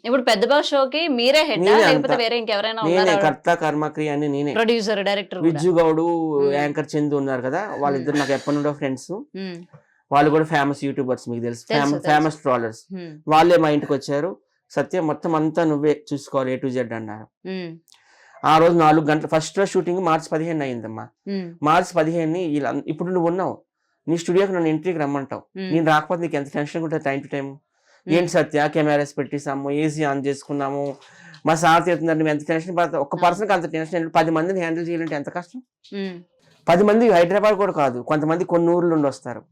ఇప్పుడు పెద్ద బాస్ షోకి మీరే హెడ్ నేనే లేకపోతే అంతా. వేరే ఇంకెవరైనా నేనే ఉన్నారా? కర్త కర్మక్రియ అని నేనే. ప్రొడ్యూసర్, డైరెక్టర్ కూడా. విజ్జు గౌడు యాంకర్ చందు ఉన్నారు కదా, వాళ్ళిద్దరు నాకు ఎప్పటి నుండో ఫ్రెండ్స్. ఉమ్, వాళ్ళు కూడా ఫేమస్ యూట్యూబర్స్, మీకు తెలుసు, తెలుసు. Famous trawlers. ఉమ్, వాళ్ళే మా ఇంటికి వచ్చారు. సత్యం మొత్తం అంతా నువ్వే చూసుకోవాలి A to Z అన్నారు. ఉమ్, ఆ రోజు 4 గంటలు ఫస్ట్ రోజు షూటింగ్ మార్చి 15 అయిందమ్మా. ఉమ్, మార్చి 15 ఇప్పుడు నువ్వు ఉన్నావు, నీ స్టూడియోకి నన్ను ఎంట్రీకి రమ్మంటావు. నేను రాకపోతే నీకు ఎంత టెన్షన్ ఉంటుంది టైం టు టైం. ఏంటి సత్య, కెమెరాస్ పెట్టేసాము, ఏసీ ఆన్ చేసుకున్నాము, మా సార్ తీరుతున్నారు, నువ్వు ఎంత టెన్షన్ పడతావు. ఒక పర్సన్కి అంత టెన్షన్, 10 మందిని హ్యాండిల్ చేయాలంటే ఎంత కష్టం. 10 మంది హైదరాబాద్ కూడా కాదు, కొంతమంది కొన్ని ఊర్ల నుండి వస్తారు,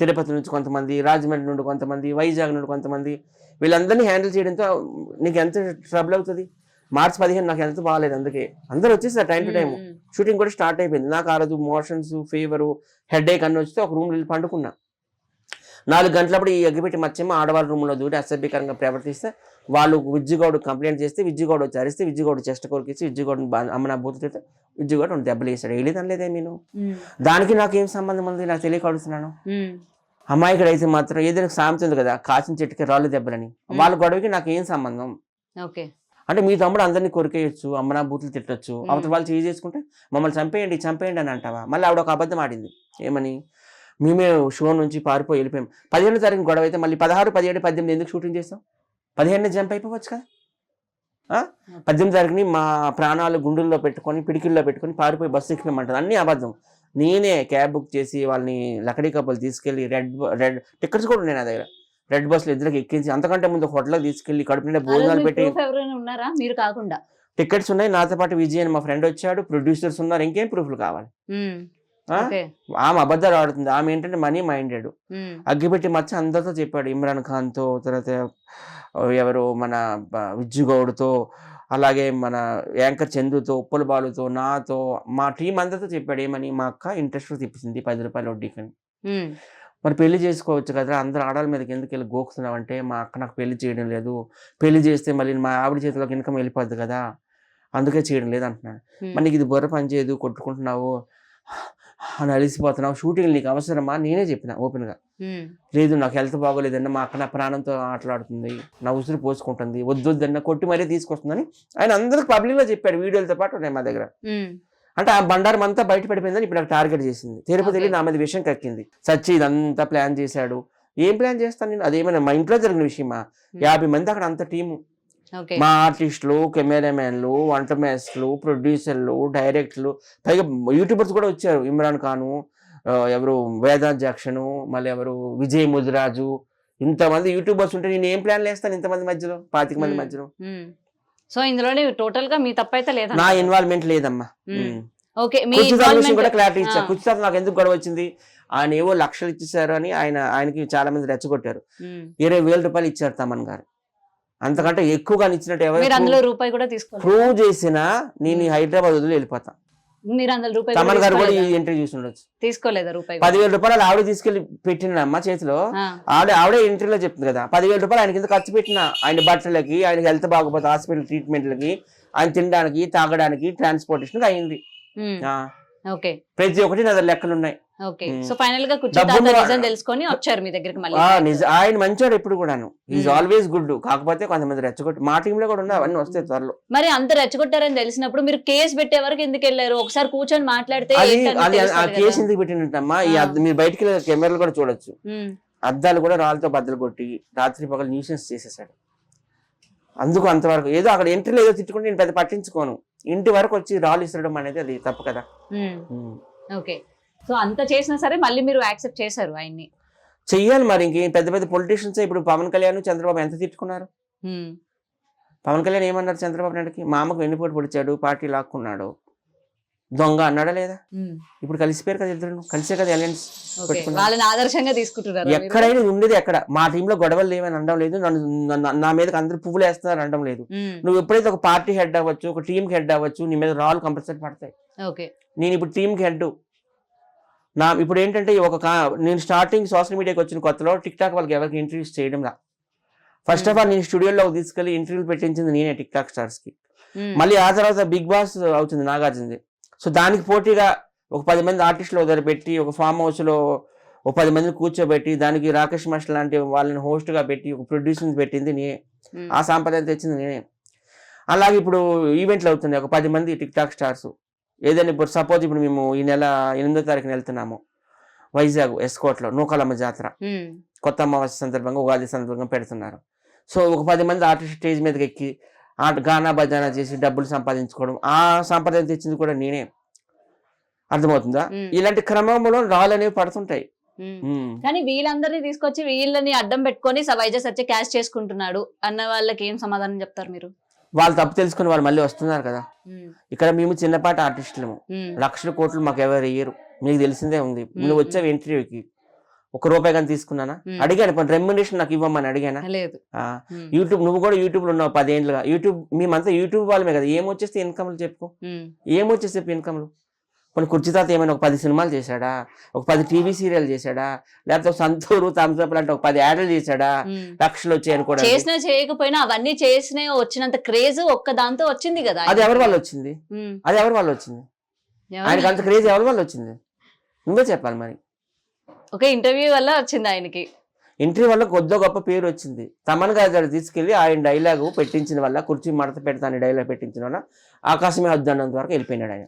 తిరుపతి నుంచి కొంతమంది, రాజమండ్రి నుండి కొంతమంది, వైజాగ్ నుండి కొంతమంది. వీళ్ళందరినీ హ్యాండిల్ చేయడంతో నీకు ఎంత ట్రబుల్ అవుతుంది. మార్చి 15 నాకు ఎంత బాగాలేదు, అందుకే అందరూ వచ్చేసారు టైం టు టైం. షూటింగ్ కూడా స్టార్ట్ అయిపోయింది. నాకు ఆ రోజు మోషన్స్, ఫీవరు, హెడేక్ అన్నీ వస్తే ఒక రూమ్ వెళ్ళి పండుకున్నా. 4 గంటలప్పుడు ఈ అగ్గిపెట్టి మచ్చేమో ఆడవాళ్ళ రూమ్లో దూరి అసభ్యకరంగా ప్రవర్తిస్తే వాళ్ళు విజ్జుగౌడ్ కంప్లైంట్ చేస్తే విజ్జుగౌడ్ వచ్చి అరిస్తే విజ్జుగౌడ్ చెస్ట్ కొరికిచ్చి విజ్జుగౌడ్ అమ్మనా బూతుతే విజ్జుగౌడ్ 2 దెబ్బలు వేసాడు. వేయలేదు అనలేదే నేను. దానికి నాకు ఏం సంబంధం ఉంది, నాకు తెలియక అడుగుతున్నాను. అమ్మాయికి అయితే మాత్రం ఏదైనా సామెతుంది కదా, కాసిన చెట్టుకి రాళ్ళు దెబ్బలని. వాళ్ళ గొడవకి నాకు ఏం సంబంధం. అంటే మీ తమ్ముడు అందరినీ కొరికేయచ్చు, అమ్మనా బూతులు తిట్టచ్చు, అవతల వాళ్ళు చేసుకుంటే మమ్మల్ని చంపేయండి చంపేయండి అని అంటావా. మళ్ళీ ఆవిడ ఒక అబద్ధం ఆడింది, ఏమని, మేమే షో నుంచి పారిపోయి వెళ్ళిపోయాం. 15వ తారీఖు గొడవ అయితే మళ్ళీ 16, 17, 18 ఎందుకు షూటింగ్ చేస్తాం? 15 జంప్ అయిపోవచ్చు కదా. 18వ తారీఖుని మా ప్రాణాలు గుండెల్లో పెట్టుకొని పిడికిల్లో పెట్టుకొని పారిపోయి బస్సు ఎక్కిపోయమంటారు. అన్నీ అబద్ధం. నేనే క్యాబ్ బుక్ చేసి వాళ్ళని లకడీ కప్పులు తీసుకెళ్ళి రెడ్ టికెట్స్ కూడా ఉన్నాయి నా దగ్గర. రెడ్ బస్సులు ఇద్దరికి ఎక్కించి అంతకంటే ముందు హోటల్కి తీసుకెళ్ళి కడుపు నిండా భోజనాలు పెట్టి టికెట్స్ ఉన్నాయి. నాతో పాటు విజయ్ అని మా ఫ్రెండ్ వచ్చాడు, ప్రొడ్యూసర్స్ ఉన్నారు, ఇంకేం ప్రూఫ్లు కావాలి. ఆమె అబద్ధాలు ఆడుతుంది. ఆమె ఏంటంటే మనీ మైండెడ్. అగ్గిపెట్టి మచ్చ అందరితో చెప్పాడు, ఇమ్రాన్ ఖాన్తో, తర్వాత ఎవరు మన విజ్జుగౌడ్తో, అలాగే మన యాంకర్ చందుతో, ఉప్పల బాలుతో, నాతో, మా టీం అందరితో చెప్పాడు. ఏమని, మా అక్క ఇంట్రెస్ట్ తెప్పించింది 10 రూపాయలు వడ్డీకని. మరి పెళ్లి చేసుకోవచ్చు కదా, అందరు ఆడాల మీదకి ఎందుకు వెళ్ళి గోకుతున్నావు అంటే, మా అక్క నాకు పెళ్లి చేయడం లేదు, పెళ్లి చేస్తే మళ్ళీ మా ఆవిడ చేతిలోకి ఇన్కమ్ వెళ్ళిపోద్ది కదా, అందుకే చేయడం లేదు అంటున్నాడు. మరి నీకు ఇది బుర్ర పని చేయదు, కొట్టుకుంటున్నావు అని అలిసిపోతున్నావు, షూటింగ్ నీకు అవసరమా? నేనే చెప్పిన ఓపెన్గా, లేదు నాకు హెల్త్ బాగోలేదన్న, మా అక్క నా ప్రాణంతో ఆటలాడుతుంది, నా ఉసురు పోసుకుంటుంది, వద్దొద్దన్న కొట్టి మరీ తీసుకొస్తుందని ఆయన అందరికి పబ్లిక్లో చెప్పాడు, వీడియోలతో పాటు ఉన్నాయి మా దగ్గర. అంటే ఆ బండారం అంతా బయట పడిపోయిందని ఇప్పుడు నాకు టార్గెట్ చేసింది. తిరుపతి వెళ్ళి నా మీద విషయం కక్కింది. సచ్చి ఇదంతా ప్లాన్ చేశాడు. ఏం ప్లాన్ చేస్తాను నేను? అదేమైనా మా ఇంట్లో జరిగిన విషయమా? 50 మంది అక్కడ అంత టీము, మా ఆర్టిస్టులు, కెమెరామెన్లు, వంట మేస్టులు, ప్రొడ్యూసర్లు, డైరెక్టర్లు, పైగా యూట్యూబర్స్ కూడా వచ్చారు. ఇమ్రాన్ ఖాను, ఎవరు వేదాంత్ జాక్షను, మళ్ళీ ఎవరు విజయ్ ముదిరాజు, ఇంతమంది యూట్యూబర్స్ ఉంటే నేను ఏం ప్లాన్ వేస్తాను ఇంతమంది మధ్యలో, 25 మంది మధ్యలో. సో ఇందులోనే టోటల్ గా మీ తప్పైతే లేదా? నా ఇన్వాల్వ్మెంట్ లేదమ్మా. కూడా క్లారిటీ ఇచ్చా. కుచితాత నాకు ఎందుకు గొడవ వచ్చింది, ఆయన ఏవో లక్షలు ఇచ్చేసారు అని ఆయనకి చాలా మంది రెచ్చగొట్టారు. 20,000 రూపాయలు ఇచ్చారు తమన్ గారు, అంతకంటే ఎక్కువగా ఇచ్చినట్టు ఎవరు రూపాయి కూడా ప్రూవ్ చేసినా నేను హైదరాబాద్ వదిలి వెళ్ళిపోతా. తమన్ గారు కూడా ఈ ఎంట్రీ చూసి ఉండొచ్చు. తీసుకోలేదా రూపాయి? 10,000 రూపాయలు ఆవిడ తీసుకెళ్లి పెట్టిన అమ్మ చేతిలో, ఆవిడే ఎంట్రీలో చెప్తుంది కదా. 10,000 రూపాయలు ఆయన కింద ఖర్చు పెట్టిన, ఆయన బట్టలకి, ఆయన హెల్త్ బాగోపోతే హాస్పిటల్ ట్రీట్మెంట్లకి, ఆయన తినడానికి, తాగడానికి, ట్రాన్స్పోర్టేషన్ అయింది. ప్రతి ఒక్కటి నా దగ్గర లెక్కలు ఉన్నాయి. ఆయన మంచోడు ఎప్పుడు కూడాను, ఈజ్ ఆల్వేస్ గుడ్. కాకపోతే కొంతమంది రెచ్చగొట్టి మా టీమ్ లో కూడా ఉన్నాయి, అవన్నీ వస్తాయి త్వరలో. మరి అంత రెచ్చగొట్టారని తెలిసినప్పుడు మీరు కేసు పెట్టే వరకు ఎందుకు వెళ్ళారు? ఒకసారి కూర్చొని మాట్లాడితే ఆ కేసు ఎందుకు పెట్టినట్టమ్మా, మీరు బయటికి కెమెరాలు కూడా చూడొచ్చు, అద్దాలు కూడా రాళ్ళతో బద్దలు కొట్టి రాత్రి పగలు న్యూసెన్స్ చేసేసాడు. అందుకు అంతవరకు ఏదో అక్కడ ఎంట్రీలో ఏదో తిట్టుకుంటే నేను పెద్ద పట్టించుకోను, ఇంటి వరకు వచ్చి రాళ్ళు ఇసరడం అనేది అది తప్పు కదా. ఓకే, సో అంత చేసినా సరే మళ్ళీ మీరు యాక్సెప్ట్ చేశారు ఆయన్ని? చెయ్యాలి మరి, ఇంకేం పెద్ద పెద్ద పొలిటీషియన్స్. ఇప్పుడు పవన్ కళ్యాణ్, చంద్రబాబు ఎంత తిట్టుకున్నారు. పవన్ కళ్యాణ్ ఏమన్నారు చంద్రబాబు నాయుడుకి? మా అమ్మకు వెన్నుపోటు పొడిచాడు, పార్టీ లాక్కున్నాడు, దొంగ అన్నాడా లేదా? ఇప్పుడు కలిసిపోయారు కదా ఇద్దరు, కలిసే కదా అలయన్స్ వాళ్ళని ఆదర్శంగా తీసుకుంటున్నారు. ఎక్కడైనా ఉండేది ఎక్కడ, మా టీంలో గొడవలు లేవని అనడం లేదు, నా మీద అందరు పువ్వులు వేస్తున్నారు అనడం లేదు. నువ్వు ఎప్పుడైతే ఒక పార్టీ హెడ్ అవ్వచ్చు, ఒక టీమ్ కి హెడ్ అవ్వచ్చు, నీ మీద రాళ్ళు కంపల్సరీ పడతాయి. నేను ఇప్పుడు టీమ్ కి హెడ్. ఇప్పుడు ఏంటంటే నేను స్టార్టింగ్ సోషల్ మీడియాకి వచ్చిన కొత్తలో టిక్ టాక్ వాళ్ళకి ఎవరికి ఇంటర్వ్యూస్ చేయడం రా. ఫస్ట్ ఆఫ్ ఆల్ నేను స్టూడియోలో తీసుకెళ్లి ఇంటర్వ్యూలు పెట్టించింది నేనే టిక్ టాక్ స్టార్స్ కి. మళ్ళీ ఆ తర్వాత బిగ్ బాస్ అవుతుంది నాగార్జునది. సో దానికి పోటీగా ఒక 10 మంది ఆర్టిస్టులు వదిలి పెట్టి, ఒక ఫామ్ హౌస్ లో ఒక 10 మందిని కూర్చోబెట్టి, దానికి రాకేష్ మాస్టర్ లాంటి వాళ్ళని హోస్ట్ గా పెట్టి ఒక ప్రొడ్యూసర్ పెట్టింది నేనే. ఆ సాంప్రదాయం తెచ్చింది నేనే. అలాగే ఇప్పుడు ఈవెంట్లు అవుతున్నాయి, ఒక 10 మంది టిక్ టాక్ స్టార్స్ ఏదైనా ఇప్పుడు సపోజ్ ఇప్పుడు మేము ఈ నెల 8వ తారీఖున వెళ్తున్నాము వైజాగ్ ఎస్కోట్లో నూకాలమ్మ జాతర, కొత్త అమావాస్య సందర్భంగా ఉగాది సందర్భంగా పెడుతున్నారు. సో ఒక 10 మంది ఆర్టిస్ట్ స్టేజ్ మీదకి ఎక్కి గానా బజానా చేసి డబ్బులు సంపాదించుకోవడం, ఆ సాంప్రదాయం తెచ్చింది కూడా నేనే. అర్థమవుతుందా? ఇలాంటి క్రమంలో రాళ్ళు అనేవి పడుతుంటాయి. కానీ వీళ్ళందరినీ తీసుకొచ్చి వీళ్ళని అడ్డం పెట్టుకొని వైజాగ్ సత్య క్యాష్ చేసుకుంటున్నాడు అన్న వాళ్ళకి ఏం సమాధానం చెప్తారు మీరు? వాళ్ళు తప్పు తెలుసుకుని వాళ్ళు మళ్ళీ వస్తున్నారు కదా. ఇక్కడ మేము చిన్నపాటి ఆర్టిస్టులము, లక్షల కోట్లు మాకు ఎవరు ఇయ్యరు, మీకు తెలిసిందే ఉంది. నువ్వు వచ్చావు ఇంటర్వ్యూకి, ₹1 కానీ తీసుకున్నానా? అడిగాను, రెమ్యునరేషన్ నాకు ఇవ్వమని అడిగానా? లేదు. యూట్యూబ్, నువ్వు కూడా యూట్యూబ్ లో ఉన్నావు 10 ఏళ్ళుగా. యూట్యూబ్ మేమంతా యూట్యూబ్ వాళ్ళమే కదా, ఏమొచ్చేస్తే ఇన్కమ్లు చెప్పుకో, ఏమొచ్చేస్తే ఇన్కమ్లు. కొన్ని కుర్చీతాత ఏమైనా ఒక 10 సినిమాలు చేశాడా, ఒక 10 టీవీ సీరియల్ చేశాడా, లేకపోతే సంతూరు థమ్స్అప్ లాంటి ఒక 10 యాడ్లు చేశాడా లక్షలు వచ్చాయి అనుకోవడం? చేసినా చేయకపోయినా అవన్నీ చేసినా వచ్చినంత క్రేజ్ ఒక్క దాంతో వచ్చింది కదా. అది ఎవరి వల్ల వచ్చింది? అది ఎవరి వల్ల వచ్చింది? ఆయనకి అంత క్రేజ్ ఎవరి వల్ల వచ్చింది? నువ్వే చెప్పాలి మరి. ఒక ఇంటర్వ్యూ వల్ల వచ్చింది ఆయనకి. ఇంటర్వ్యూ వల్ల కొద్దిగా గొప్ప పేరు వచ్చింది. తమన్ గారు తీసుకెళ్లి ఆయన డైలాగు పెట్టించిన వల్ల, కుర్చీ మడత పెడతాను డైలాగ్ పెట్టించిన వల్ల ఆకాశమే వద్దు అన్నంత వరకు వెళ్ళిపోయినాడు ఆయన.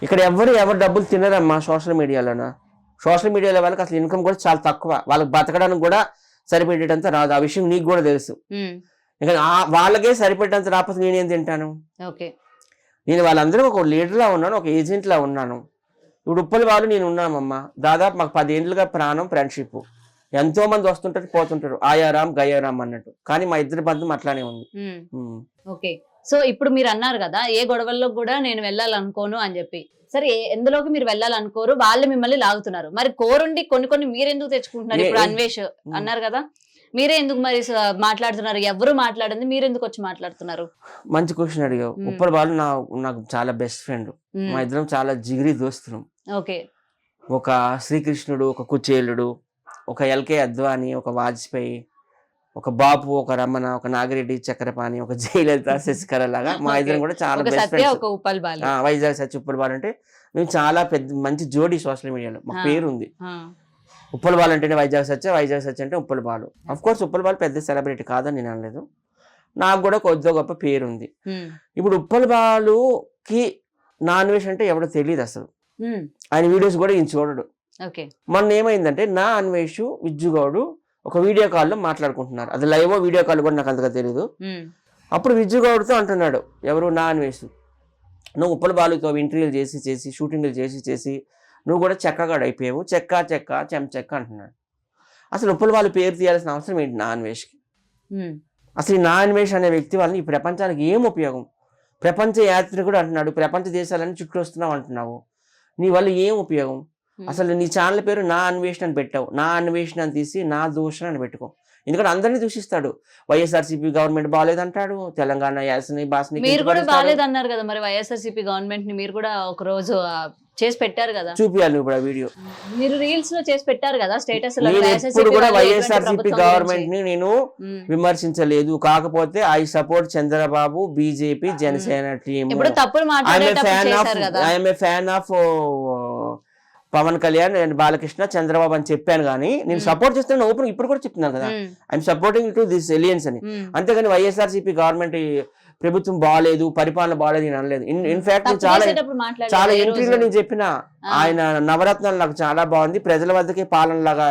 ఇక్కడ ఎవరు డబ్బులు తినరమ్మా సోషల్ మీడియాలోనా. సోషల్ మీడియాలో వాళ్ళకి అసలు ఇన్కమ్ కూడా చాలా తక్కువ, వాళ్ళకి బతకడానికి కూడా సరిపెట్టేటంత రాదు. ఆ విషయం నీకు కూడా తెలుసు. ఇక వాళ్ళకే సరిపెట్టేంత రాకపోతే నేనేం తింటాను? నేను వాళ్ళందరూ ఒక లీడర్లా ఉన్నాను, ఒక ఏజెంట్లా ఉన్నాను. ఇప్పుడు ఉప్పల్ వాళ్ళు నేను ఉన్నామమ్మా, దాదాపు మాకు 10 ఏళ్ళుగా ప్రాణం, ఫ్రెండ్షిప్. ఎంతో మంది వస్తుంటారు పోతుంటారు, ఆయారాం గయారాం అన్నట్టు. కానీ మా ఇద్దరి బంధం అట్లానే ఉంది. ఓకే, సో ఇప్పుడు మీరు అన్నారు కదా ఏ గొడవల్లో కూడా నేను వెళ్ళాలనుకోను అని చెప్పి. సరే, ఎందులోకి మీరు వెళ్ళాలనుకోరు, వాళ్ళు మిమ్మల్ని లాగుతున్నారు. మరి కోరుండి కొన్ని మీరెందుకు తెచ్చుకుంటున్నారు? ఇప్పుడు అన్వేష్ అన్నారు కదా, మీరే ఎందుకు మరి మాట్లాడుతున్నారు? ఎవరు మాట్లాడింది, మీరెందుకు వచ్చి మాట్లాడుతున్నారు? మంచి క్వశ్చన్ అడిగావు. ఉప్పల్ వాళ్ళు నాకు చాలా బెస్ట్ ఫ్రెండ్, మా ఇద్దరం చాలా జిగిరి దోస్తులం. ఓకే, ఒక శ్రీకృష్ణుడు, ఒక కుచేలుడు, ఒక ఎల్కే అద్వాని, ఒక వాజ్పేయి, ఒక బాపు, ఒక రమణ, ఒక నాగిరెడ్డి, చక్రపాణి, ఒక జయలలిత, శశికళ లాగా మా ఇద్దరం కూడా చాలా బెస్ట్ ఫ్రెండ్స్. వైజాగ్ సత్య ఉప్పల్ బాల్ అంటే మేము చాలా పెద్ద మంచి జోడీ సోషల్ మీడియాలో, మా పేరు ఉంది. ఉప్పల్ బాల్ అంటేనే వైజాగ్ సత్య, వైజాగ్ సత్య అంటే Uppal Balu. Of course Uppal ball పెద్ద సెలబ్రిటీ కాదని నేను అనలేదు, నాకు కూడా కొద్దిగా గొప్ప పేరు ఉంది. ఇప్పుడు ఉప్పల్ బాలుకి నాన్ వెజ్ అంటే ఎవడో తెలియదు అసలు, ఆయన వీడియోస్ కూడా ఈయన చూడడు. మొన్న ఏమైందంటే నా అన్వేష్ విజ్జుగౌడు ఒక వీడియో కాల్లో మాట్లాడుకుంటున్నారు, అది లైవ్ వీడియో కాల్ కూడా నాకు అంతగా తెలియదు. అప్పుడు విజ్జుగౌడ్తో అంటున్నాడు, ఎవరు నా అన్వేష్, నువ్వు ఉప్పల్ బాలుతో ఇంటర్వ్యూలు చేసి షూటింగ్లు చేసి నువ్వు కూడా చెక్కగాడు అయిపోయావు, చెక్క అంటున్నాడు. అసలు ఉప్పల్ బాలు పేరు తీయాల్సిన అవసరం ఏంటి నా అన్వేష్కి? అసలు ఈ నా అన్వేష్ అనే వ్యక్తి వల్ల ఈ ప్రపంచానికి ఏం ఉపయోగం? ప్రపంచ యాత్రికుడు అంటున్నాడు, ప్రపంచ దేశాలని చుట్టూ వస్తున్నావు అంటున్నావు, నీ వల్ల ఏం ఉపయోగం? అసలు నీ ఛానల్ పేరు నా అన్వేషణ అని పెట్టావు, నా అన్వేషణ అని తీసి నా దూషణ అని పెట్టుకో. ఎందుకంటే అందరినీ దూషిస్తాడు. వైఎస్ఆర్సీపీ గవర్నమెంట్ బాగాలేదంటాడు, తెలంగాణ యాసని భాషని. మీరు కూడా బాగాలేదన్నారు కదా మరి వైఎస్ఆర్సీపీ గవర్నమెంట్ ని, మీరు కూడా ఒక రోజు చేసి పెట్టారు కదా, చూపియాలి ఇప్పుడు ఆ వీడియో. మీరు రీల్స్ లో చేసి పెట్టారు కదా స్టేటస్. ఇప్పుడు కూడా వైఎస్ఆర్సీపీ గవర్నమెంట్ ని నేను విమర్శించలేదు, కాకపోతే I support Chandrababu, BJP, Janasena team. ఇప్పుడు తప్పులు మాట్లాడారు, I'm a fan of Pawan Kalyan and Balakrishna, Chandrababu అని చెప్పాను. కానీ నేను సపోర్ట్ చేస్తాను ఓపెన్, ఇప్పుడు కూడా చెప్తున్నాను కదా, I'm supporting to this alliance అని. అంతేగాని వైఎస్ఆర్సీపీ గవర్నమెంట్ ప్రభుత్వం బాగాలేదు, పరిపాలన బాగాలేదు నేను అనలేదు. ఇన్ఫాక్ట్ చాలా ఇంటర్వ్యూలో నేను చెప్పిన, ఆయన నవరత్నాలు నాకు చాలా బాగుంది, ప్రజల వద్దకే పాలన లాగా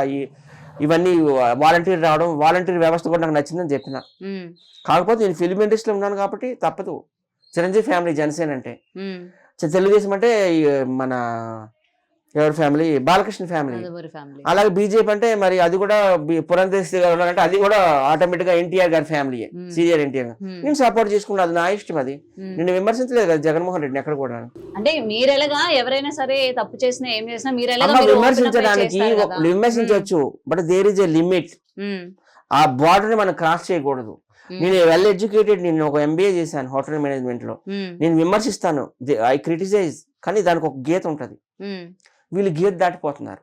ఇవన్నీ వాలంటీర్ రావడం, వాలంటీర్ వ్యవస్థ కూడా నాకు నచ్చిందని చెప్పిన. కాకపోతే నేను ఫిల్మ్ ఇండస్ట్రీలో ఉన్నాను కాబట్టి తప్పదు. చిరంజీవి ఫ్యామిలీ జనసేన అంటే, తెలుగుదేశం అంటే మన ఎవరి ఫ్యామిలీ, బాలకృష్ణ ఫ్యామిలీ. అలాగే బీజేపీ అంటే మరి అది కూడా పురంధేశ్వరి గారు అంటే అది కూడా ఆటోమేటిక్ గా ఎన్టీఆర్ గారి ఫ్యామిలీ, సీనియర్ ఎన్టీఆర్. నేను సపోర్ట్ చేసుకున్నా, అది నా ఇష్టం. అది నేను విమర్శించలేదు కదా జగన్మోహన్ రెడ్డిని ఎక్కడ కూడా. అంటే మీరెలాగా ఎవరైనా సరే తప్పు చేసినా ఏం చేసినా విమర్శించడానికి విమర్శించవచ్చు, but there is a limit. ఆ బార్డర్ ని మనం క్రాస్ చేయకూడదు. నేను వెల్ ఎడ్యుకేటెడ్, నేను ఒక MBA చేశాను హోటల్ మేనేజ్మెంట్ లో. నేను విమర్శిస్తాను, ఐ క్రిటిసైజ్, కానీ దానికి ఒక గీత ఉంటది. వీళ్ళు గీత దాటిపోతున్నారు.